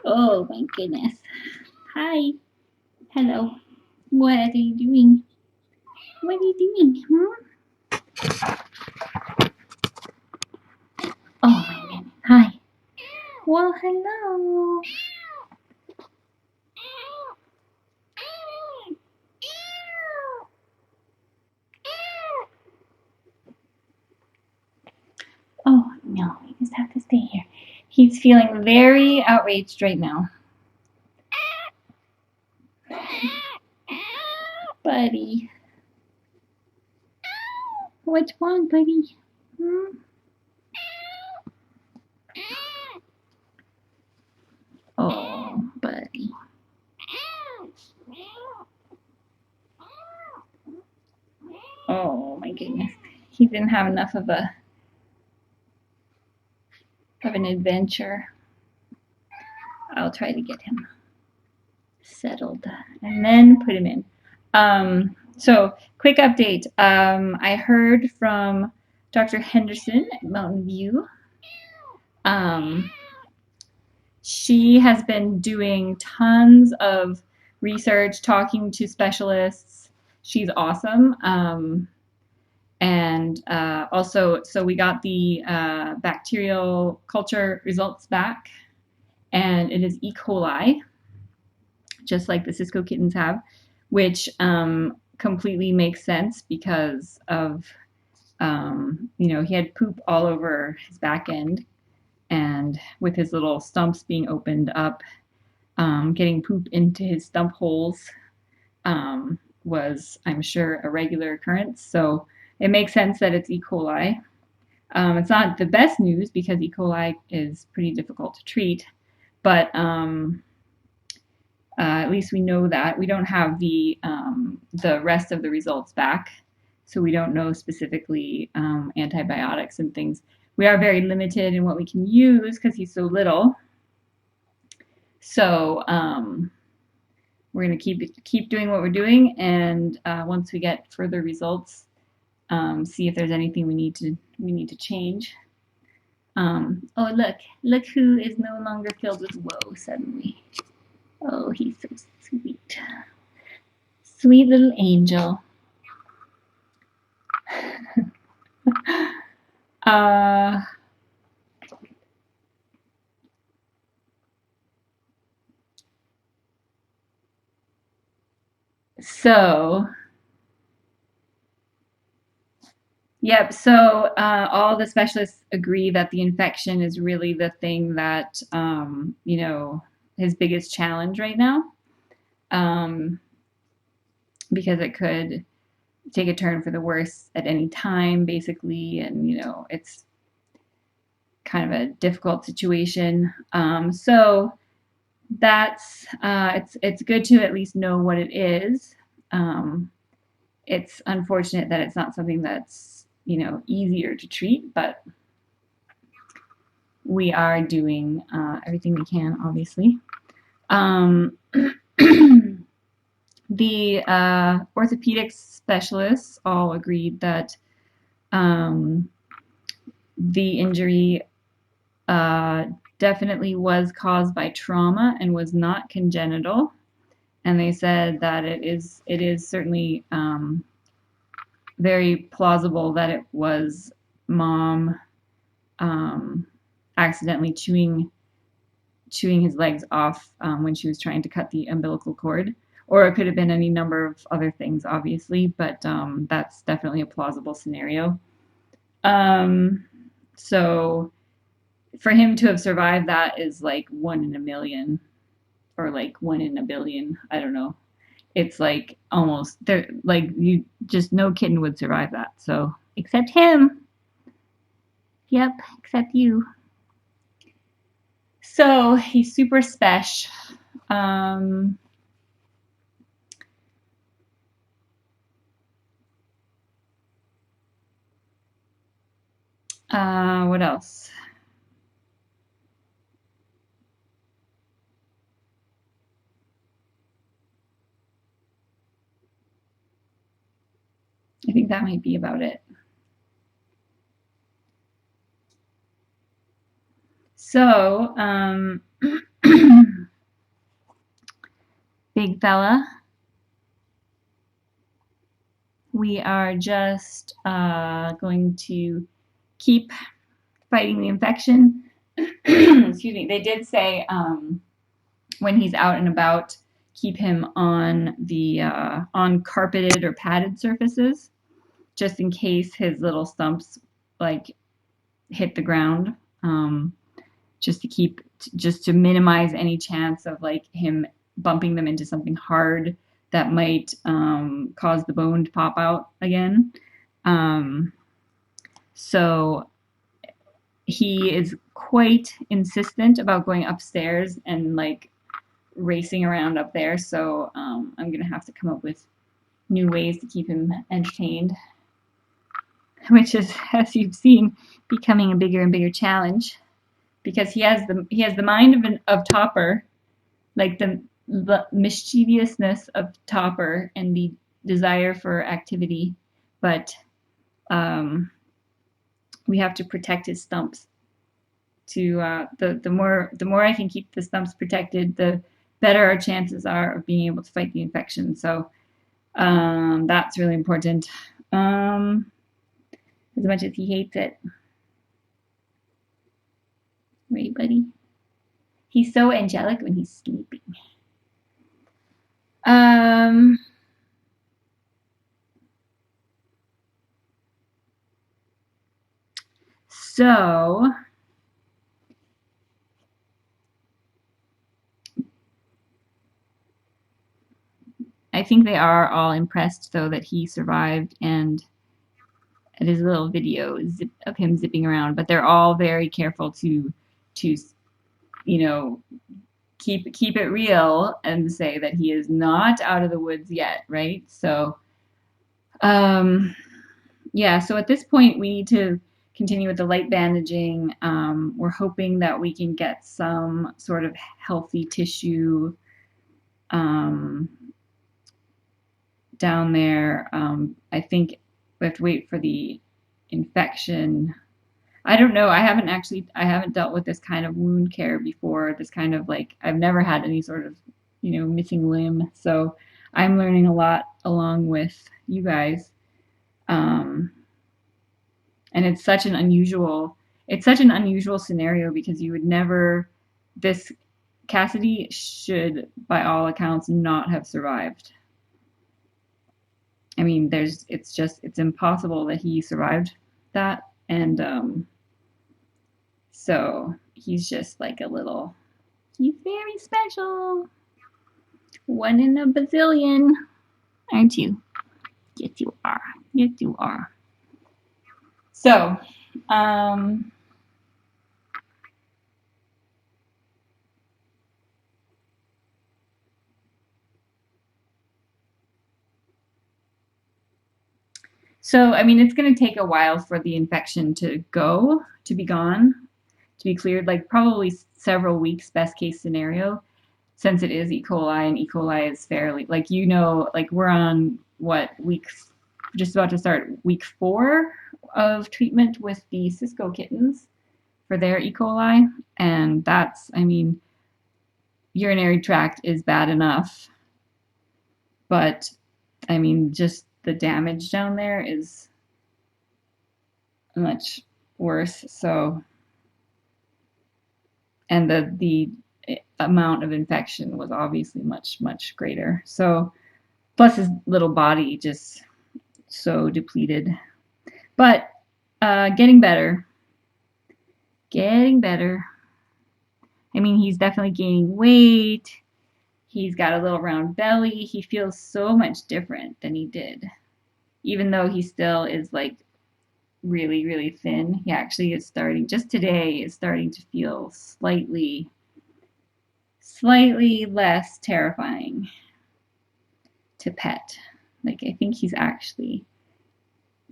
Oh my goodness. Hi. Hello. What are you doing? What are you doing? Oh my goodness. Hi. Well, hello. Oh no, we just have to stay here. He's feeling very outraged right now. Buddy. What's wrong, buddy? Oh, buddy. Oh my goodness. He didn't have enough of an adventure. I'll try to get him settled and then put him in. So quick update. I heard from Dr. Henderson at Mountain View. She has been doing tons of research, talking to specialists. She's awesome. And also, so we got the bacterial culture results back, and it is E. coli, just like the Cisco kittens have, which completely makes sense because of, he had poop all over his back end, and with his little stumps being opened up, getting poop into his stump holes was, I'm sure, a regular occurrence. So it makes sense that it's E. coli. It's not the best news because E. coli is pretty difficult to treat, but at least we know that. We don't have the rest of the results back, so we don't know specifically antibiotics and things. We are very limited in what we can use because he's so little. So we're going to keep doing what we're doing, and once we get further results, see if there's anything we need to change. Oh, look who is no longer filled with woe suddenly. Oh, he's so sweet. Sweet little angel. So, yep, so all the specialists agree that the infection is really the thing that, his biggest challenge right now, because it could take a turn for the worse at any time, basically, and, it's kind of a difficult situation. So that's, it's good to at least know what it is. It's unfortunate that it's not something that's, easier to treat, but we are doing everything we can, obviously. The orthopedic specialists all agreed that the injury definitely was caused by trauma and was not congenital. And they said that it is certainly very plausible that it was mom accidentally chewing his legs off when she was trying to cut the umbilical cord. Or it could have been any number of other things, obviously, but that's definitely a plausible scenario. So for him to have survived that is like 1 in a million, or like 1 in a billion. I don't know. It's like almost there. Like you just no kitten would survive that. So except him. Yep, except you. So he's super special. What else? I think that might be about it. So, big fella. We are just going to keep fighting the infection. Excuse me. They did say when he's out and about, keep him on the on carpeted or padded surfaces, just in case his little stumps like hit the ground. Just to minimize any chance of like him bumping them into something hard that might cause the bone to pop out again. So he is quite insistent about going upstairs and like racing around up there. So I'm gonna have to come up with new ways to keep him entertained, which is, as you've seen, becoming a bigger and bigger challenge because he has the mind of Topper, like the mischievousness of Topper and the desire for activity, but we have to protect his stumps. The more I can keep the stumps protected, the better our chances are of being able to fight the infection. So that's really important. As much as he hates it. Right, buddy? He's so angelic when he's sleeping. So I think they are all impressed, though, that he survived, and at his little video of him zipping around. But they're all very careful to you know, keep it real and say that he is not out of the woods yet, right? So, yeah. So at this point, we need to continue with the light bandaging. We're hoping that we can get some sort of healthy tissue down there. I think we have to wait for the infection. I don't know. I haven't dealt with this kind of wound care before. This kind of like, I've never had any sort of, missing limb. So I'm learning a lot along with you guys. And it's such an unusual scenario because you would never, this Cassidy should, by all accounts, not have survived. I mean, it's impossible that he survived that. And so he's just like he's very special. One in a bazillion, aren't you? Yes, you are. Yes, you are. So, I mean, it's going to take a while for the infection to be gone, to be cleared, like probably several weeks, best case scenario, since it is E. coli, and E. coli is fairly, like, we're on just about to start week 4 of treatment with the Cisco kittens for their E. coli. And that's, I mean, urinary tract is bad enough, but I mean, just the damage down there is much worse. So, and the amount of infection was obviously much, much greater. So, plus his little body just so depleted. But getting better. Getting better. I mean, he's definitely gaining weight. He's got a little round belly. He feels so much different than he did. Even though he still is like really, really thin, he actually is just today is starting to feel slightly less terrifying to pet. Like, I think he's actually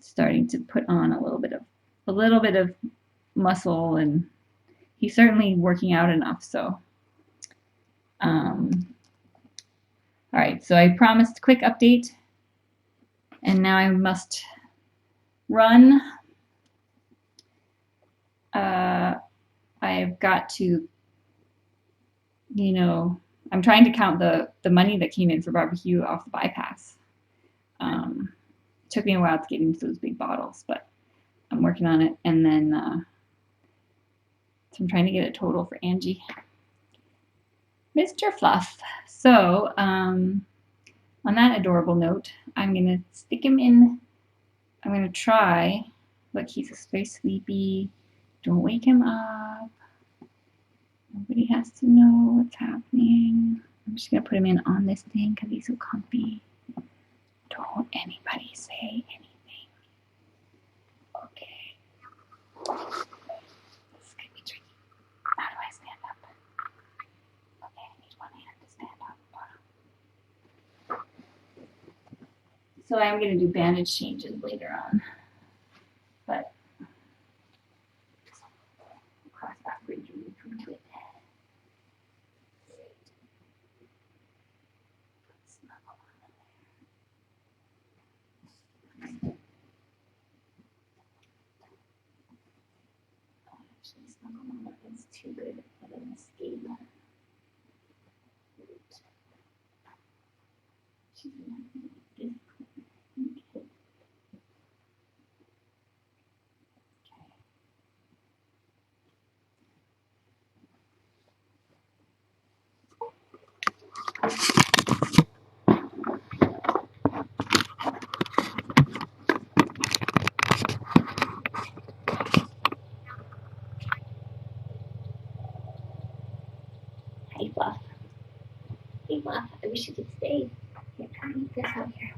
starting to put on a little bit of muscle, and he's certainly working out enough. So, all right. So I promised a quick update, and now I must run. I've got to, I'm trying to count the money that came in for barbecue off the bypass. Took me a while to get into those big bottles, but I'm working on it. And then so I'm trying to get a total for Angie. Mr. Fluff. So on that adorable note, I'm going to stick him in. I'm going to try. Look, he's very sleepy. Don't wake him up. Nobody has to know what's happening. I'm just going to put him in on this thing because he's so comfy. Don't anybody say anything. Okay. This could be tricky. How do I stand up? Okay, I need one hand to stand up. So I am going to do bandage changes later on. But cross that bridge when we come to it. Snuggle on there. Actually, snuggle on that is too good at an escape. She's not going to be difficult. Okay. Hey, Fluff. Hey, Fluff. I wish you could stay. Here, come eat this out here.